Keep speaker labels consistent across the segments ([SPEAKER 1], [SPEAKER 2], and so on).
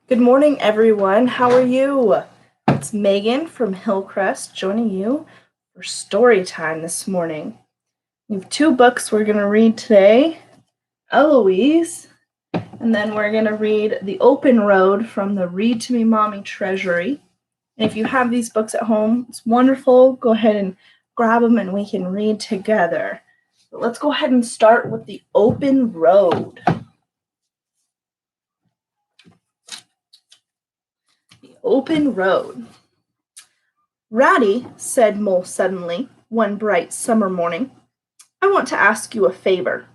[SPEAKER 1] Good morning, everyone. How are you? It's Megan from Hillcrest joining you for story time this morning. We have two books we're going to read today, Eloise, and then we're going to read The Open Road from the Read to Me Mommy Treasury. And if you have these books at home, it's wonderful. Go ahead and grab them and we can read together. But let's go ahead and start with The Open Road. The Open Road. Ratty, said Mole suddenly, one bright summer morning, I want to ask you a favor.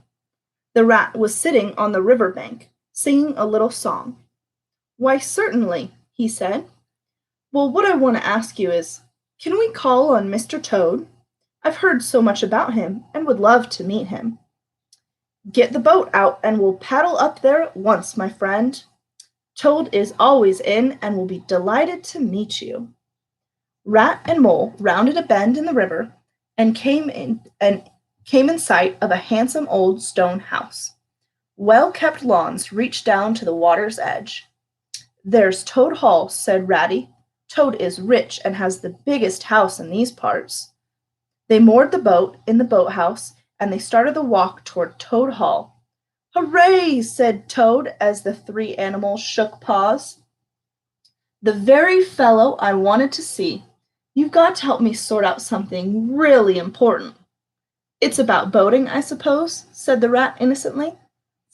[SPEAKER 1] The rat was sitting on the river bank, singing a little song. Why, certainly, he said. Well, what I want to ask you is, can we call on Mr. Toad? I've heard so much about him and would love to meet him. Get the boat out and we'll paddle up there at once, my friend. Toad is always in and will be delighted to meet you. Rat and Mole rounded a bend in the river and came in sight of a handsome old stone house. Well-kept lawns reached down to the water's edge. There's Toad Hall, said Ratty. Toad is rich and has the biggest house in these parts. They moored the boat in the boathouse and they started the walk toward Toad Hall. Hooray, said Toad as the three animals shook paws. The very fellow I wanted to see. You've got to help me sort out something really important. It's about boating, I suppose, said the rat innocently.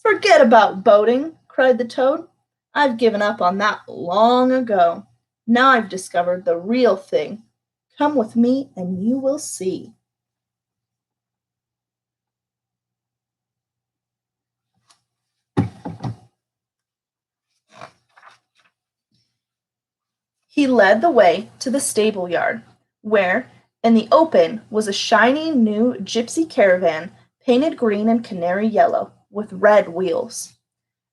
[SPEAKER 1] Forget about boating, cried the toad. I've given up on that long ago. Now I've discovered the real thing. Come with me and you will see. He led the way to the stable yard, where, in the open, was a shiny new gypsy caravan painted green and canary yellow, with red wheels.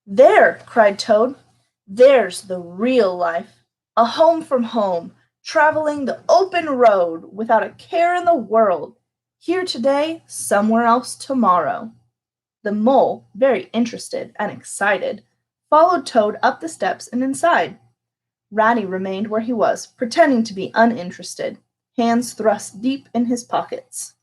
[SPEAKER 1] There, cried Toad, there's the real life. A home from home, traveling the open road without a care in the world. Here today, somewhere else tomorrow. The mole, very interested and excited, followed Toad up the steps and inside. Ratty remained where he was, pretending to be uninterested, hands thrust deep in his pockets.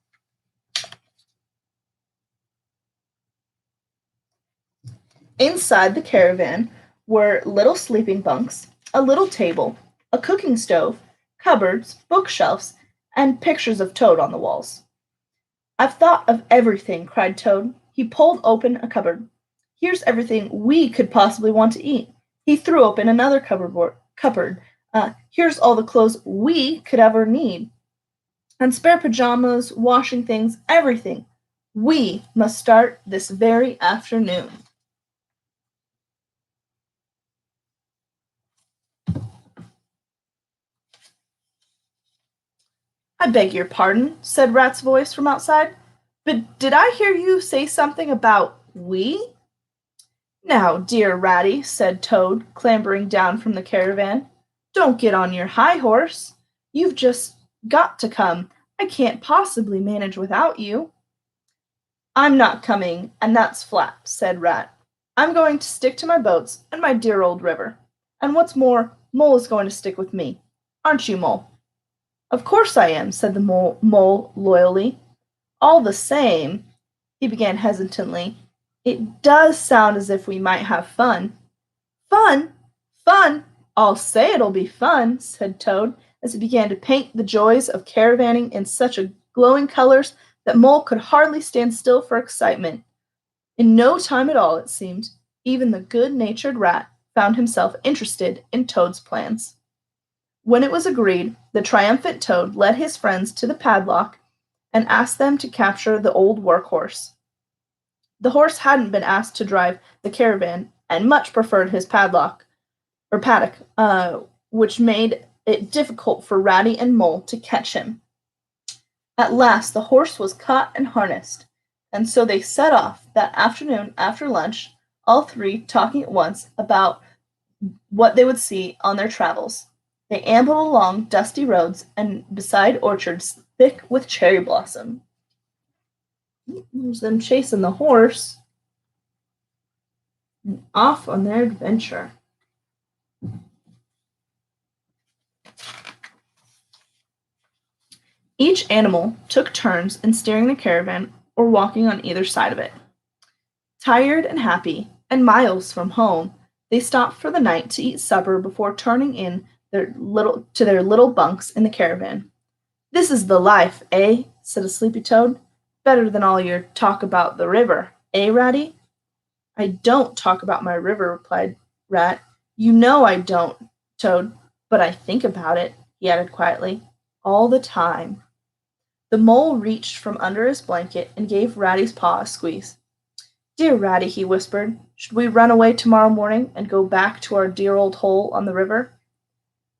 [SPEAKER 1] Inside the caravan were little sleeping bunks, a little table, a cooking stove, cupboards, bookshelves, and pictures of Toad on the walls. I've thought of everything, cried Toad. He pulled open a cupboard. Here's everything we could possibly want to eat. He threw open another cupboard. Here's all the clothes we could ever need. And spare pajamas, washing things, everything. We must start this very afternoon. I beg your pardon, said Rat's voice from outside, but did I hear you say something about we? Now, dear Ratty, said Toad, clambering down from the caravan, don't get on your high horse. You've just got to come. I can't possibly manage without you. I'm not coming, and that's flat, said Rat. I'm going to stick to my boats and my dear old river. And what's more, Mole is going to stick with me. Aren't you, Mole? Of course I am, said the mole loyally. All the same, he began hesitantly, it does sound as if we might have fun. Fun? Fun? I'll say it'll be fun, said Toad, as he began to paint the joys of caravanning in such a glowing colors that Mole could hardly stand still for excitement. In no time at all, it seemed, even the good-natured rat found himself interested in Toad's plans. When it was agreed, the triumphant Toad led his friends to the padlock and asked them to capture the old workhorse. The horse hadn't been asked to drive the caravan and much preferred his paddock, which made it difficult for Ratty and Mole to catch him. At last the horse was caught and harnessed, and so they set off that afternoon after lunch, all three talking at once about what they would see on their travels. They ambled along dusty roads and beside orchards thick with cherry blossom. There's them chasing the horse and off on their adventure. Each animal took turns in steering the caravan or walking on either side of it. Tired and happy, and miles from home, they stopped for the night to eat supper before turning in their little bunks in the caravan. "This is the life, eh?" said a sleepy toad. "Better than all your talk about the river, eh, Ratty?" "I don't talk about my river," replied Rat. "You know I don't, Toad, but I think about it," he added quietly, "all the time." The mole reached from under his blanket and gave Ratty's paw a squeeze. "Dear Ratty," he whispered, "should we run away tomorrow morning and go back to our dear old hole on the river?"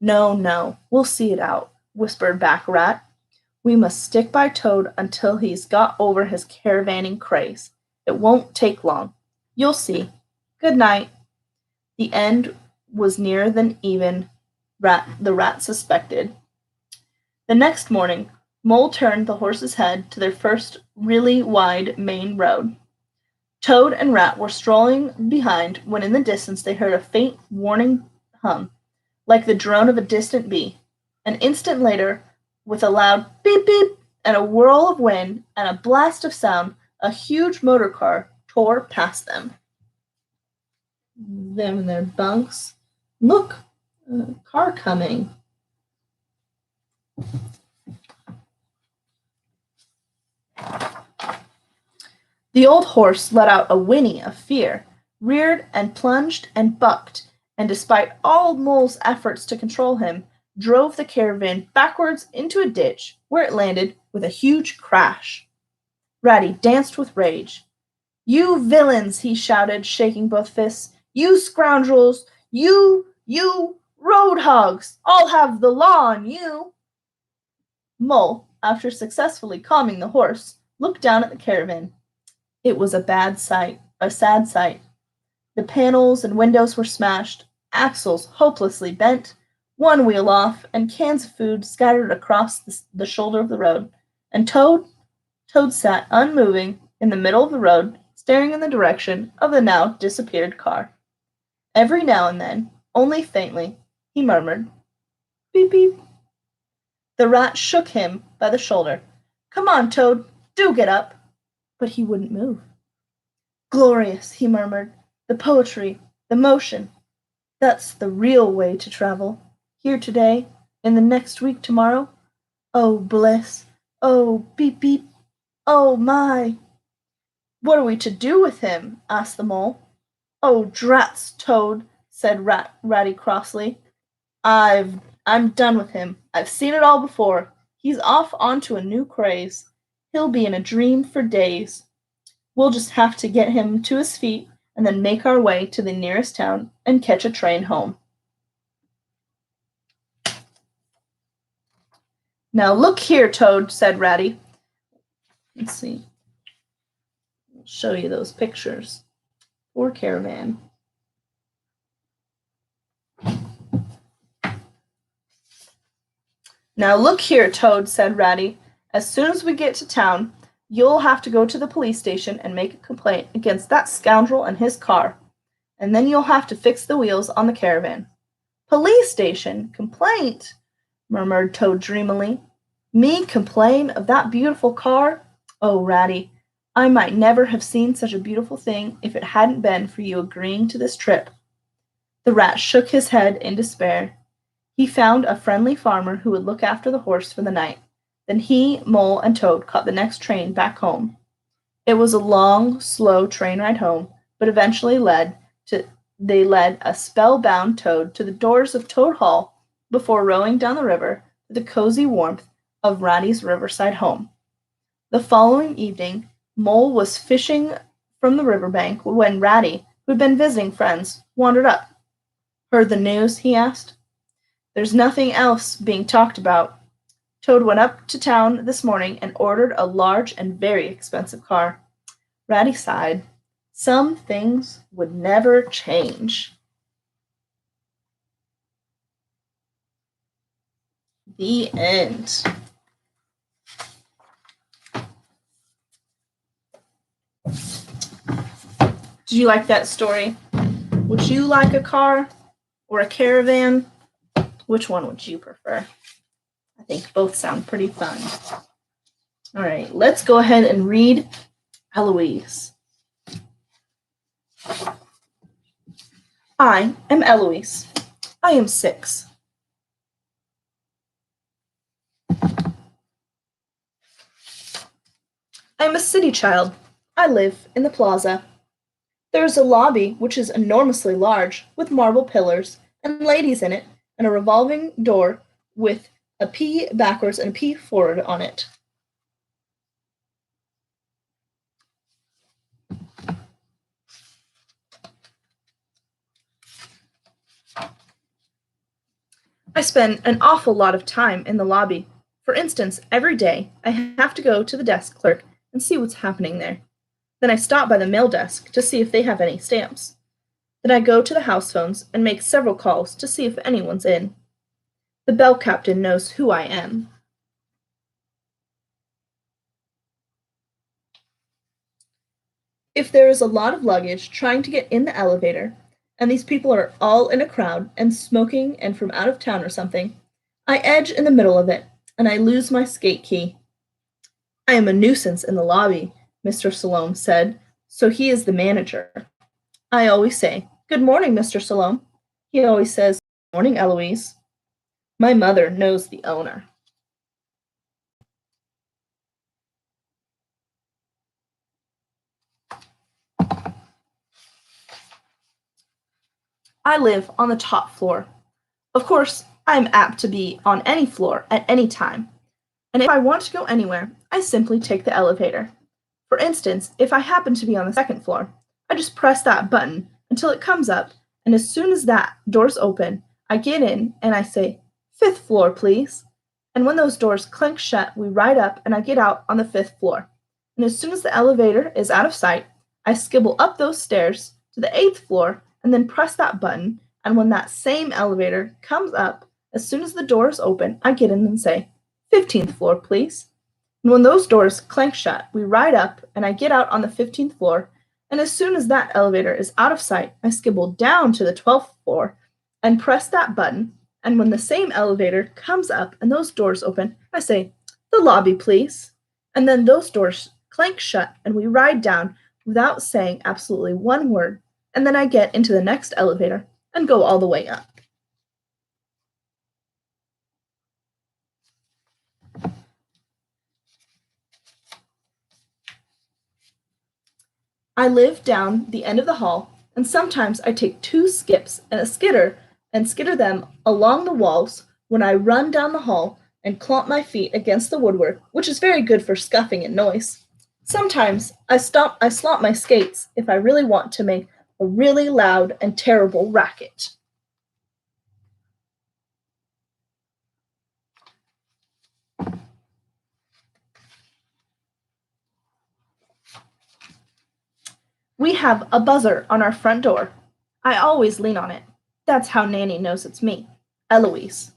[SPEAKER 1] "No, no, we'll see it out," whispered back Rat. "We must stick by Toad until he's got over his caravanning craze. It won't take long. You'll see. Good night." The end was nearer than even the rat suspected. The next morning, Mole turned the horse's head to their first really wide main road. Toad and Rat were strolling behind when in the distance they heard a faint warning hum, like the drone of a distant bee. An instant later, with a loud beep beep and a whirl of wind and a blast of sound, a huge motor car tore past them. Them in their bunks. "Look, a car coming." The old horse let out a whinny of fear, reared and plunged and bucked, and despite all Mole's efforts to control him, drove the caravan backwards into a ditch, where it landed with a huge crash. Ratty danced with rage. "You villains!" he shouted, shaking both fists. "You scoundrels! You road hogs! I'll have the law on you!" Mole, after successfully calming the horse, looked down at the caravan. It was a sad sight. The panels and windows were smashed, axles hopelessly bent, one wheel off, and cans of food scattered across the shoulder of the road. And Toad sat unmoving in the middle of the road, staring in the direction of the now disappeared car. Every now and then, only faintly, he murmured, "Beep, beep." The rat shook him by the shoulder. "Come on, Toad, do get up." But he wouldn't move. "Glorious," he murmured. "The poetry, the motion. That's the real way to travel. Here today, in the next week tomorrow. Oh, bliss. Oh, beep, beep. Oh, my." "What are we to do with him?" asked the mole. "Oh, drats, Toad," said Ratty crossly. I'm done with him. I've seen it all before. He's off onto a new craze. He'll be in a dream for days. We'll just have to get him to his feet and then make our way to the nearest town and catch a train home." "Now look here, Toad," said Ratty. Let's see. I'll show you those pictures. Poor caravan. "Now look here, Toad," said Ratty. "As soon as we get to town, you'll have to go to the police station and make a complaint against that scoundrel and his car. And then you'll have to fix the wheels on the caravan." "Police station? Complaint?" murmured Toad dreamily. "Me complain of that beautiful car? Oh, Ratty, I might never have seen such a beautiful thing if it hadn't been for you agreeing to this trip." The rat shook his head in despair. He found a friendly farmer who would look after the horse for the night. Then he, Mole, and Toad caught the next train back home. It was a long, slow train ride home, but eventually they led a spellbound Toad to the doors of Toad Hall before rowing down the river to the cozy warmth of Ratty's riverside home. The following evening, Mole was fishing from the riverbank when Ratty, who had been visiting friends, wandered up. "Heard the news?" he asked. "There's nothing else being talked about. Toad went up to town this morning and ordered a large and very expensive car." Ratty sighed. Some things would never change. The end. Did you like that story? Would you like a car or a caravan? Which one would you prefer? I think both sound pretty fun. All right, let's go ahead and read Eloise. I am Eloise. I am 6. I am a city child. I live in the plaza. There is a lobby which is enormously large, with marble pillars and ladies in it, and a revolving door with a P backwards and a P forward on it. I spend an awful lot of time in the lobby. For instance, every day I have to go to the desk clerk and see what's happening there. Then I stop by the mail desk to see if they have any stamps. Then I go to the house phones and make several calls to see if anyone's in. The bell captain knows who I am. If there is a lot of luggage trying to get in the elevator, and these people are all in a crowd and smoking and from out of town or something, I edge in the middle of it, and I lose my skate key. I am a nuisance in the lobby, Mr. Salome said, so he is the manager. I always say, "Good morning, Mr. Salome." He always says, "Good morning, Eloise." My mother knows the owner. I live on the top floor. Of course, I am apt to be on any floor at any time, and if I want to go anywhere, I simply take the elevator. For instance, if I happen to be on the second floor, I just press that button until it comes up, and as soon as that door's open, I get in and I say, "Fifth floor, please." And when those doors clank shut, we ride up and I get out on the 5th floor. And as soon as the elevator is out of sight, I skibble up those stairs to the 8th floor and then press that button. And when that same elevator comes up, as soon as the doors open, I get in and say, "15th floor, please." And when those doors clank shut, we ride up and I get out on the 15th floor. And as soon as that elevator is out of sight, I skibble down to the 12th floor and press that button. And when the same elevator comes up and those doors open, I say, "The lobby, please." And then those doors clank shut and we ride down without saying absolutely one word. And then I get into the next elevator and go all the way up. I live down the end of the hall, and sometimes I take 2 skips and a skitter them along the walls when I run down the hall and clomp my feet against the woodwork, which is very good for scuffing and noise. Sometimes I slop my skates if I really want to make a really loud and terrible racket. We have a buzzer on our front door. I always lean on it. That's how Nanny knows it's me, Eloise.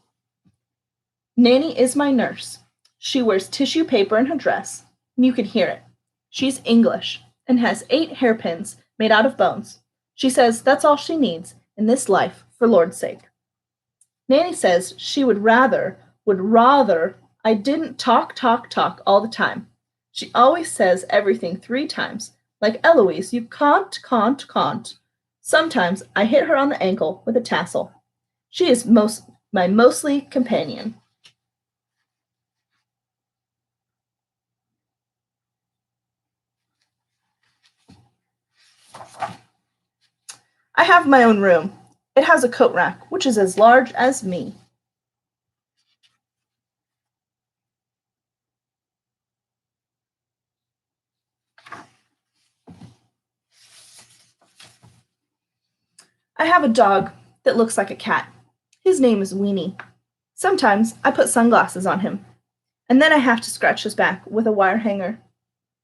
[SPEAKER 1] Nanny is my nurse. She wears tissue paper in her dress, and you can hear it. She's English and has 8 hairpins made out of bones. She says that's all she needs in this life, for Lord's sake. Nanny says she would rather I didn't talk all the time. She always says everything 3 times, like Eloise, you can't. Sometimes I hit her on the ankle with a tassel. She is my mostly companion. I have my own room. It has a coat rack, which is as large as me. I have a dog that looks like a cat. His name is Weenie. Sometimes I put sunglasses on him, and then I have to scratch his back with a wire hanger.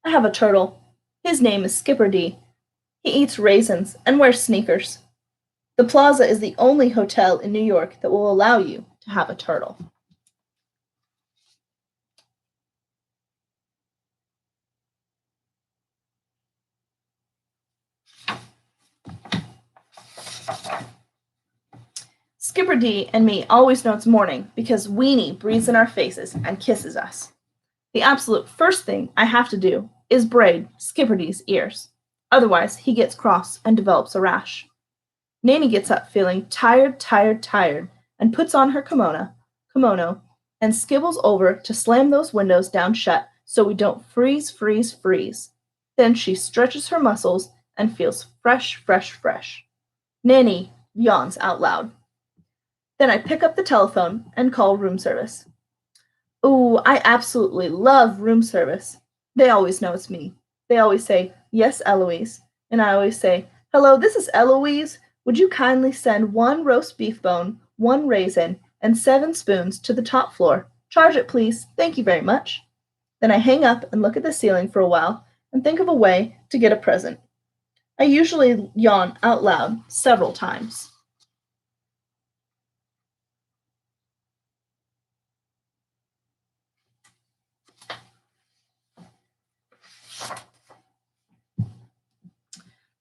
[SPEAKER 1] I have a turtle. His name is Skipper D. He eats raisins and wears sneakers. The Plaza is the only hotel in New York that will allow you to have a turtle. Skipper D and me always know it's morning because Weenie breathes in our faces and kisses us. The absolute first thing I have to do is braid Skipper D's ears. Otherwise, he gets cross and develops a rash. Nanny gets up feeling tired, and puts on her kimono, and skibbles over to slam those windows down shut so we don't freeze. Then she stretches her muscles and feels fresh. Nanny yawns out loud. Then I pick up the telephone and call room service. Ooh, I absolutely love room service. They always know it's me. They always say, "Yes, Eloise." And I always say, "Hello, this is Eloise. Would you kindly send 1 roast beef bone, 1 raisin, and 7 spoons to the top floor? Charge it, please. Thank you very much." Then I hang up and look at the ceiling for a while and think of a way to get a present. I usually yawn out loud several times.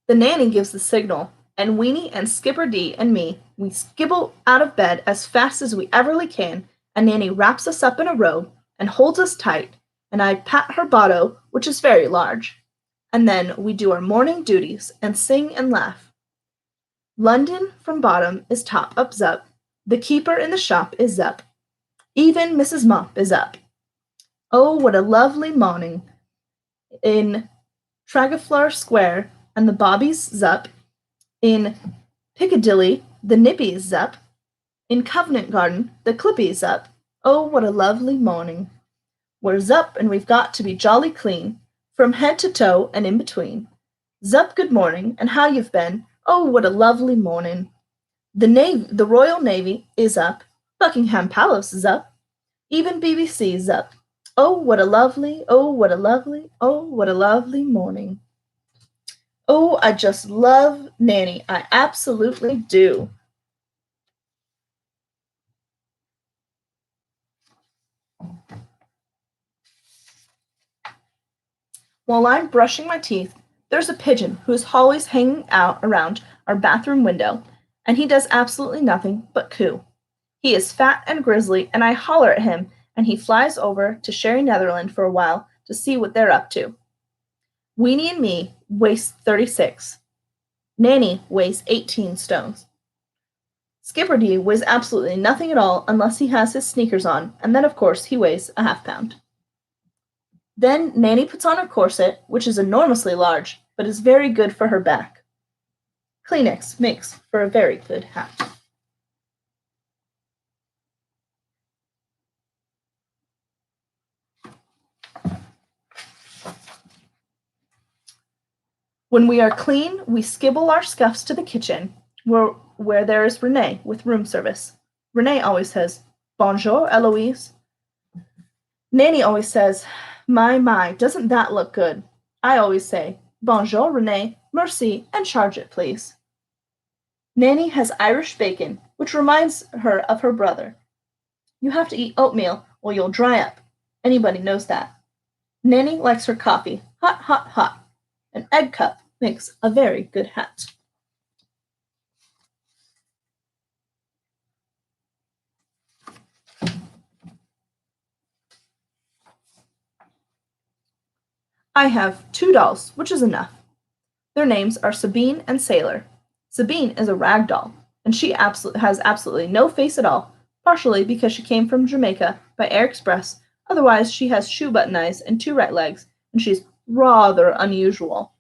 [SPEAKER 1] The nanny gives the signal, and Weenie and Skipper D and me, we skibble out of bed as fast as we everly can, and Nanny wraps us up in a robe and holds us tight, and I pat her botto, which is very large. And then we do our morning duties and sing and laugh. London from bottom is top up zup. The keeper in the shop is up. Even Mrs. Mop is up. Oh, what a lovely morning in Trafalgar Square, and the bobbies zup. In Piccadilly, the nippies zup. In Covent Garden, the clippies up. Oh, what a lovely morning. We're zup, and we've got to be jolly clean, from head to toe and in between. Zup, good morning, and how you've been. Oh, what a lovely morning. The Royal Navy is up. Buckingham Palace is up. Even BBC is up. Oh, what a lovely morning. Oh, I just love Nanny. I absolutely do. While I'm brushing my teeth, there's a pigeon who is always hanging out around our bathroom window, and he does absolutely nothing but coo. He is fat and grizzly, and I holler at him, and he flies over to Sherry Netherland for a while to see what they're up to. Weenie and me weighs 36. Nanny weighs 18 stones. Skipper D weighs absolutely nothing at all unless he has his sneakers on, and then of course he weighs a half-pound. Then Nanny puts on her corset, which is enormously large, but is very good for her back. Kleenex makes for a very good hat. When we are clean, we skibble our scuffs to the kitchen, where there is Renee with room service. Renee always says, "Bonjour, Eloise." Nanny always says, My, doesn't that look good?" I always say, "Bonjour, Renee, merci, and charge it, please." Nanny has Irish bacon, which reminds her of her brother. You have to eat oatmeal or you'll dry up. Anybody knows that. Nanny likes her coffee hot. An egg cup makes a very good hat. I have 2 dolls, which is enough. Their names are Sabine and Sailor. Sabine is a rag doll, and she has absolutely no face at all, partially because she came from Jamaica by air express. Otherwise, she has shoe button eyes and 2 right legs, and she's rather unusual.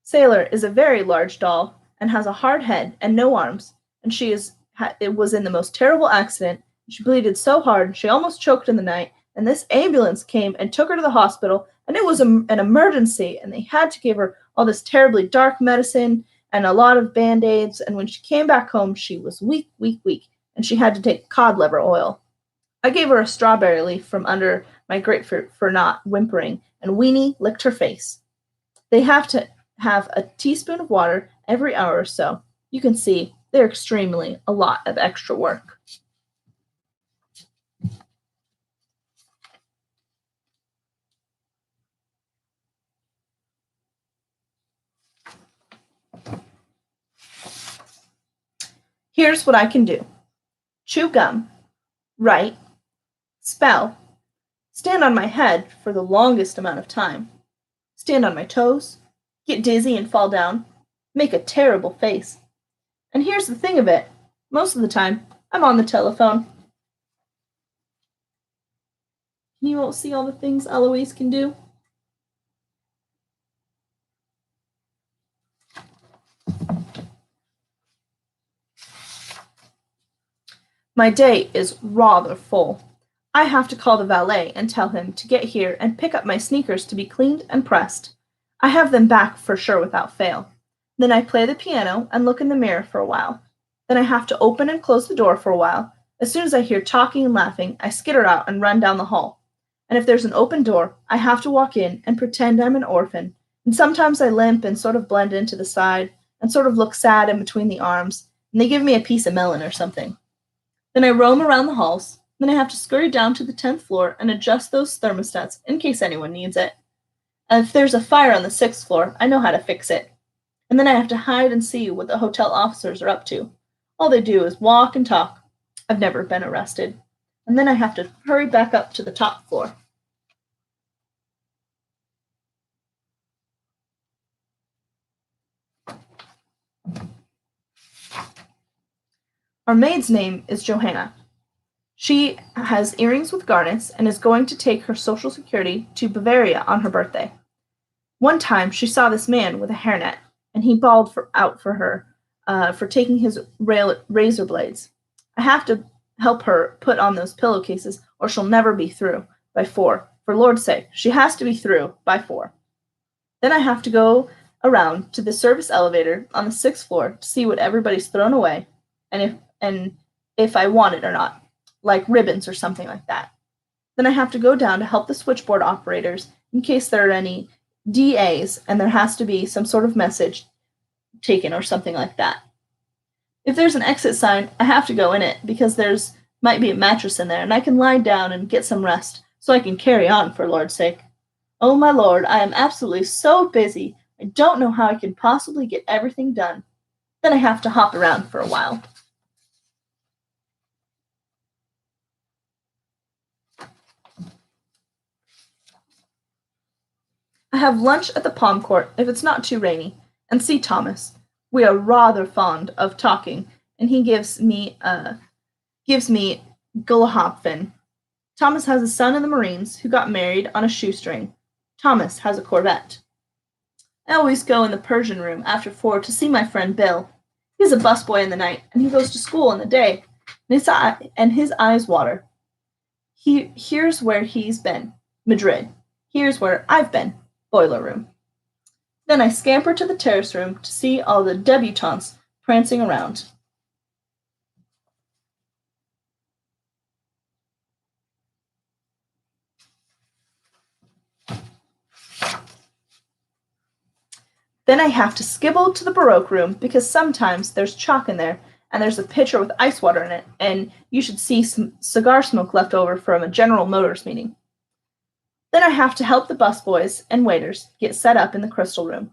[SPEAKER 1] Sailor is a very large doll and has a hard head and no arms, and it was in the most terrible accident. She bleeded so hard she almost choked in the night, and this ambulance came and took her to the hospital, and it was an emergency, and they had to give her all this terribly dark medicine and a lot of band-aids, and when she came back home, she was weak, and she had to take cod liver oil. I gave her a strawberry leaf from under my grapefruit for not whimpering, and Weenie licked her face. They have to have a teaspoon of water every hour or so. You can see they're extremely a lot of extra work. Here's what I can do. chew gum, write, spell, stand on my head for the longest amount of time, stand on my toes, get dizzy and fall down, make a terrible face. And here's the thing of it, most of the time, I'm on the telephone. Can you all see all the things Eloise can do? My day is rather full. I have to call the valet and tell him to get here and pick up my sneakers to be cleaned and pressed. I have them back for sure without fail. Then I play the piano and look in the mirror for a while. Then I have to open and close the door for a while. As soon as I hear talking and laughing, I skitter out and run down the hall. And if there's an open door, I have to walk in and pretend I'm an orphan. And sometimes I limp and sort of blend into the side and sort of look sad in between the arms, and they give me a piece of melon or something. Then I roam around the halls. Then I have to scurry down to the 10th floor and adjust those thermostats in case anyone needs it. And if there's a fire on the 6th floor, I know how to fix it. And then I have to hide and see what the hotel officers are up to. All they do is walk and talk. I've never been arrested. And then I have to hurry back up to the top floor. Our maid's name is Johanna. She has earrings with garnets and is going to take her Social Security to Bavaria on her birthday. One time she saw this man with a hairnet, and he bawled out for her for taking his razor blades. I have to help her put on those pillowcases, or she'll never be through by 4. For Lord's sake, she has to be through by 4. Then I have to go around to the service elevator on the 6th floor to see what everybody's thrown away, and if I want it or not, like ribbons or something like that. Then I have to go down to help the switchboard operators in case there are any DAs and there has to be some sort of message taken or something like that. If there's an exit sign, I have to go in it because there's might be a mattress in there and I can lie down and get some rest so I can carry on, for Lord's sake. Oh my Lord, I am absolutely so busy. I don't know how I can possibly get everything done. Then I have to hop around for a while. I have lunch at the Palm Court if it's not too rainy, and see Thomas. We are rather fond of talking, and he gives me Gullahopfin. Thomas has a son in the Marines who got married on a shoestring. Thomas has a Corvette. I always go in the Persian room after 4 to see my friend Bill. He's a busboy in the night, and he goes to school in the day, and his eyes water. Here's where he's been, Madrid. Here's where I've been, Boiler Room. Then I scamper to the terrace room to see all the debutantes prancing around. Then I have to skibble to the Baroque room because sometimes there's chalk in there and there's a pitcher with ice water in it, and you should see some cigar smoke left over from a General Motors meeting. Then I have to help the busboys and waiters get set up in the Crystal Room.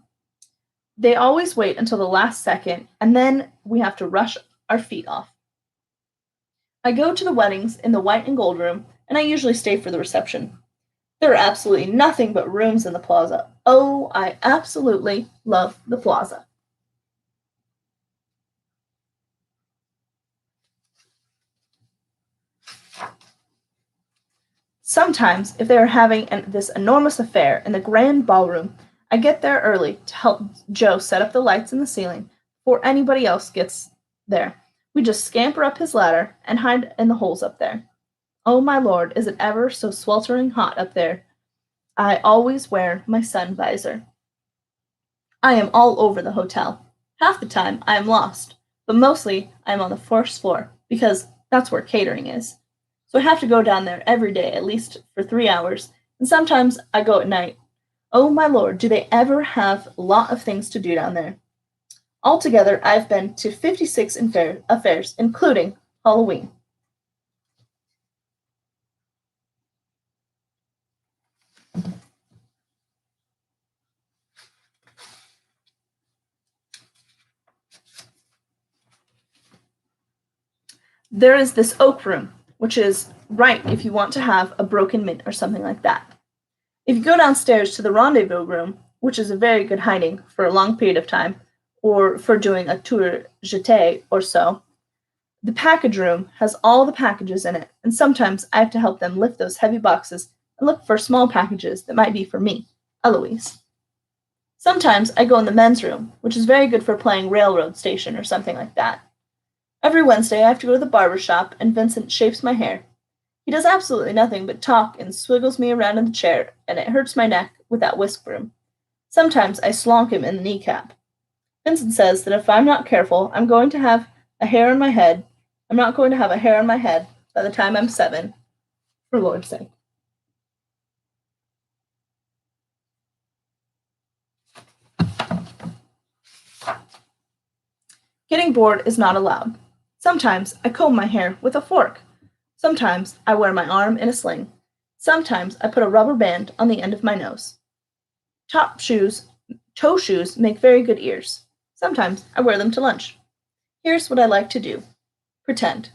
[SPEAKER 1] They always wait until the last second, and then we have to rush our feet off. I go to the weddings in the white and gold room, and I usually stay for the reception. There are absolutely nothing but rooms in the plaza. Oh, I absolutely love the plaza. Sometimes, if they are having this enormous affair in the grand ballroom, I get there early to help Joe set up the lights in the ceiling before anybody else gets there. We just scamper up his ladder and hide in the holes up there. Oh my Lord, is it ever so sweltering hot up there? I always wear my sun visor. I am all over the hotel. Half the time I am lost, but mostly I am on the first floor because that's where catering is. So I have to go down there every day at least for 3 hours, and sometimes I go at night. Oh my Lord, do they ever have a lot of things to do down there? Altogether, I've been to 56 affairs, including Halloween. There is this oak room, which is right if you want to have a broken mint or something like that. If you go downstairs to the rendezvous room, which is a very good hiding for a long period of time, or for doing a tour jeté or so, the package room has all the packages in it, and sometimes I have to help them lift those heavy boxes and look for small packages that might be for me, Eloise. Sometimes I go in the men's room, which is very good for playing railroad station or something like that. Every Wednesday I have to go to the barber shop and Vincent shapes my hair. He does absolutely nothing but talk and swiggles me around in the chair, and it hurts my neck with that whisk broom. Sometimes I slonk him in the kneecap. Vincent says that if I'm not careful, I'm going to have a hair on my head. I'm not going to have a hair on my head by the time I'm 7, for Lord's sake. Getting bored is not allowed. Sometimes I comb my hair with a fork. Sometimes I wear my arm in a sling. Sometimes I put a rubber band on the end of my nose. Toe shoes make very good ears. Sometimes I wear them to lunch. Here's what I like to do. Pretend.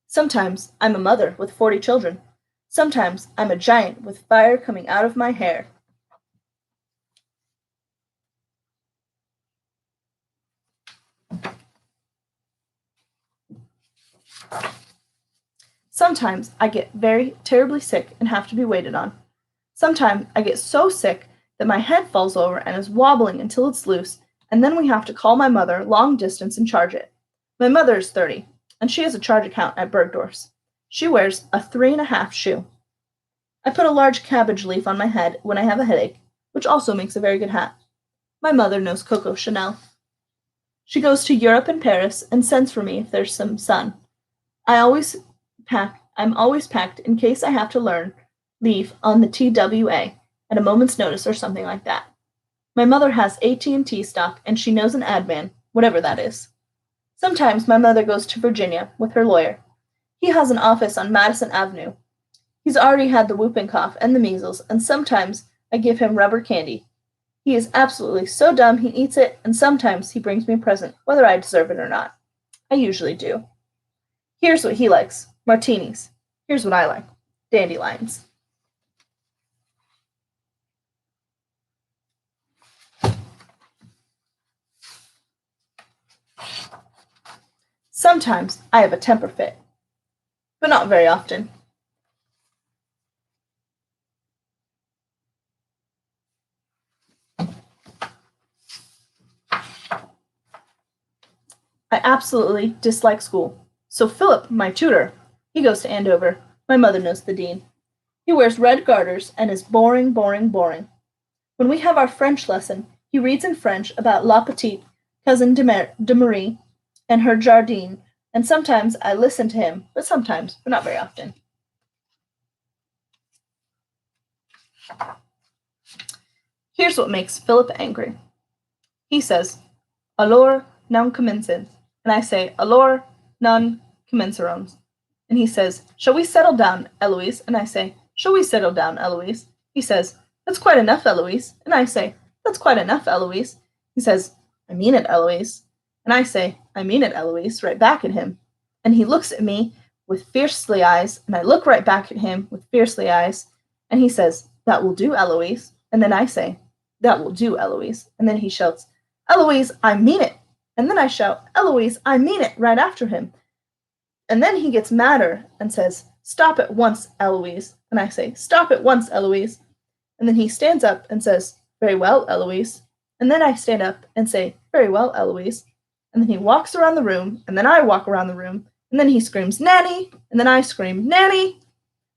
[SPEAKER 1] Sometimes I'm a mother with 40 children. Sometimes I'm a giant with fire coming out of my hair. Sometimes I get very terribly sick and have to be waited on. Sometimes I get so sick that my head falls over and is wobbling until it's loose, and then we have to call my mother long distance and charge it. My mother is 30, and she has a charge account at Bergdorf's. She wears a 3.5 shoe. I put a large cabbage leaf on my head when I have a headache, which also makes a very good hat. My mother knows Coco Chanel. She goes to Europe and Paris and sends for me if there's some sun. I'm always packed in case I have to leave on the TWA at a moment's notice or something like that. My mother has AT&T stock and she knows an ad man, whatever that is. Sometimes my mother goes to Virginia with her lawyer. He has an office on Madison Avenue. He's already had the whooping cough and the measles, and sometimes I give him rubber candy. He is absolutely so dumb he eats it, and sometimes he brings me a present, whether I deserve it or not. I usually do. Here's what he likes. Martinis. Here's what I like. Dandelions. Sometimes I have a temper fit, but not very often. I absolutely dislike school. So Philip, my tutor, he goes to Andover. My mother knows the dean. He wears red garters and is boring, boring, boring. When we have our French lesson, he reads in French about La Petite Cousin de Marie and her jardin, and sometimes I listen to him, but not very often. Here's what makes Philip angry. He says, "Alors non commences," and I say, "Alors non commencerons." And he says, "Shall we settle down, Eloise?" And I say, "Shall we settle down, Eloise?" He says, "That's quite enough, Eloise." And I say, "That's quite enough, Eloise." He says, "I mean it, Eloise." And I say, "I mean it, Eloise," right back at him. And he looks at me with fiercely eyes, and I look right back at him with fiercely eyes, and he says, "That will do, Eloise." And then I say, "That will do, Eloise." And then he shouts, "Eloise, I mean it." And then I shout, "Eloise, I mean it," right after him. And then he gets madder and says, "Stop at once, Eloise." And I say, "Stop at once, Eloise." And then he stands up and says, "Very well, Eloise." And then I stand up and say, "Very well, Eloise." And then he walks around the room, and then I walk around the room, and then he screams, "Nanny!" And then I scream, "Nanny!" And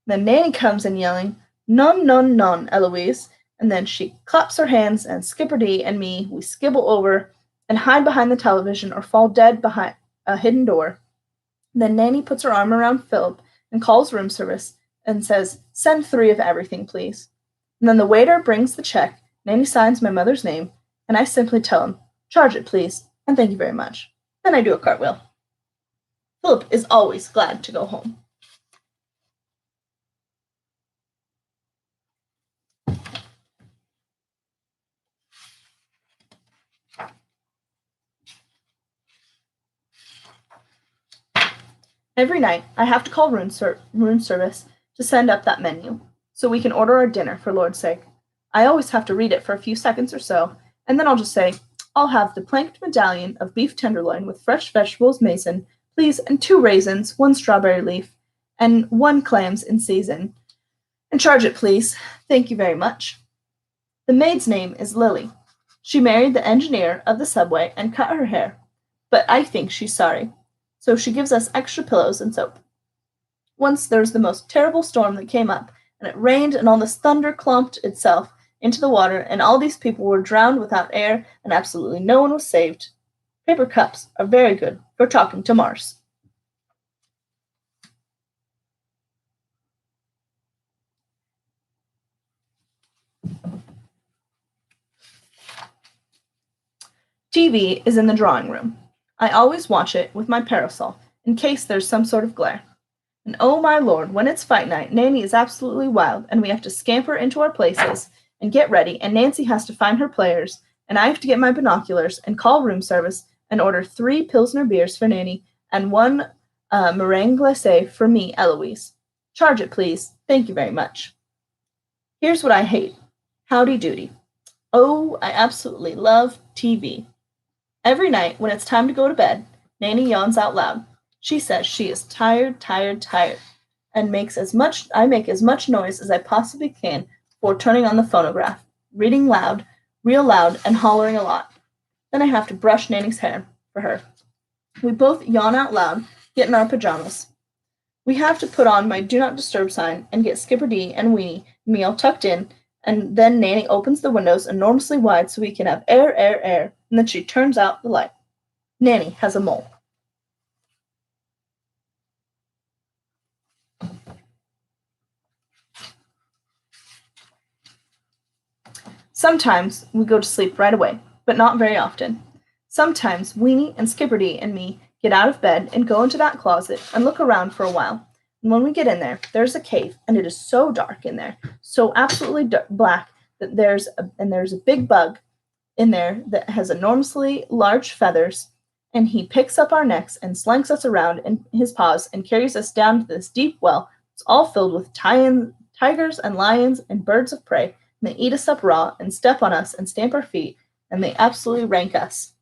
[SPEAKER 1] then Nanny comes in yelling, "Non, non, non, Eloise." And then she claps her hands, and Skipper and me, we skibble over and hide behind the television or fall dead behind a hidden door. Then Nanny puts her arm around Philip and calls room service and says, "Send 3 of everything, please." And then the waiter brings the check, Nanny signs my mother's name, and I simply tell him, "Charge it, please, and thank you very much." Then I do a cartwheel. Philip is always glad to go home. Every night, I have to call room service to send up that menu, so we can order our dinner for Lord's sake. I always have to read it for a few seconds or so, and then I'll just say, I'll have the planked medallion of beef tenderloin with fresh vegetables mason, please, and 2 raisins, 1 strawberry leaf, and 1 clams in season. And charge it, please. Thank you very much. The maid's name is Lily. She married the engineer of the subway and cut her hair, but I think she's sorry, so she gives us extra pillows and soap. Once there was the most terrible storm that came up, and it rained, and all this thunder clomped itself into the water, and all these people were drowned without air, and absolutely no one was saved. Paper cups are very good for talking to Mars. TV is in the drawing room. I always watch it with my parasol, in case there's some sort of glare. And oh my lord, when it's fight night, Nanny is absolutely wild, and we have to scamper into our places and get ready, and Nancy has to find her players, and I have to get my binoculars and call room service and order 3 Pilsner beers for Nanny and 1 meringue glacé for me, Eloise. Charge it, please. Thank you very much. Here's what I hate. Howdy doody. Oh, I absolutely love TV. Every night, when it's time to go to bed, Nanny yawns out loud. She says she is tired, and I make as much noise as I possibly can before turning on the phonograph, reading loud, real loud, and hollering a lot. Then I have to brush Nanny's hair for her. We both yawn out loud, get in our pajamas. We have to put on my do not disturb sign and get Skipper D and Weenie and me all tucked in, and then Nanny opens the windows enormously wide so we can have air, and then she turns out the light. Nanny has a mole. Sometimes we go to sleep right away, but not very often. Sometimes Weenie and Skipper D and me get out of bed and go into that closet and look around for a while. And when we get in there, there's a cave, and it is so dark in there, so absolutely black that there's a big bug in there that has enormously large feathers, and he picks up our necks and slinks us around in his paws and carries us down to this deep well. It's all filled with tigers and lions and birds of prey, and they eat us up raw and step on us and stamp our feet, and they absolutely rank us.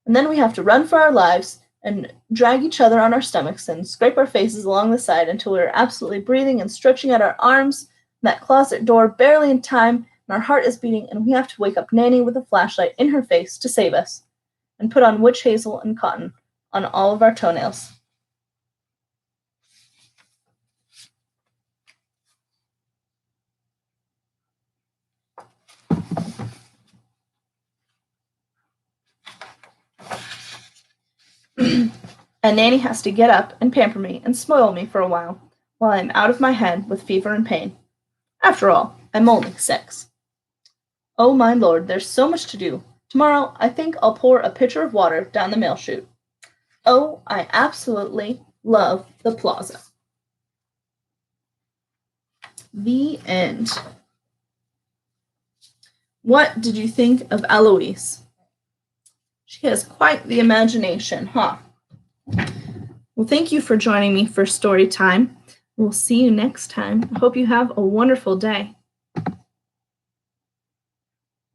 [SPEAKER 1] And then we have to run for our lives and drag each other on our stomachs and scrape our faces along the side until we're absolutely breathing and stretching out our arms, that closet door barely in time, and our heart is beating, and we have to wake up Nanny with a flashlight in her face to save us, and put on witch hazel and cotton on all of our toenails. And Nanny has to get up and pamper me and spoil me for a while I'm out of my head with fever and pain. After all, I'm only 6. Oh my lord, there's so much to do. Tomorrow, I think I'll pour a pitcher of water down the mail chute. Oh, I absolutely love the plaza. The end. What did you think of Eloise? She has quite the imagination, huh? Well, thank you for joining me for story time. We'll see you next time. I hope you have a wonderful day.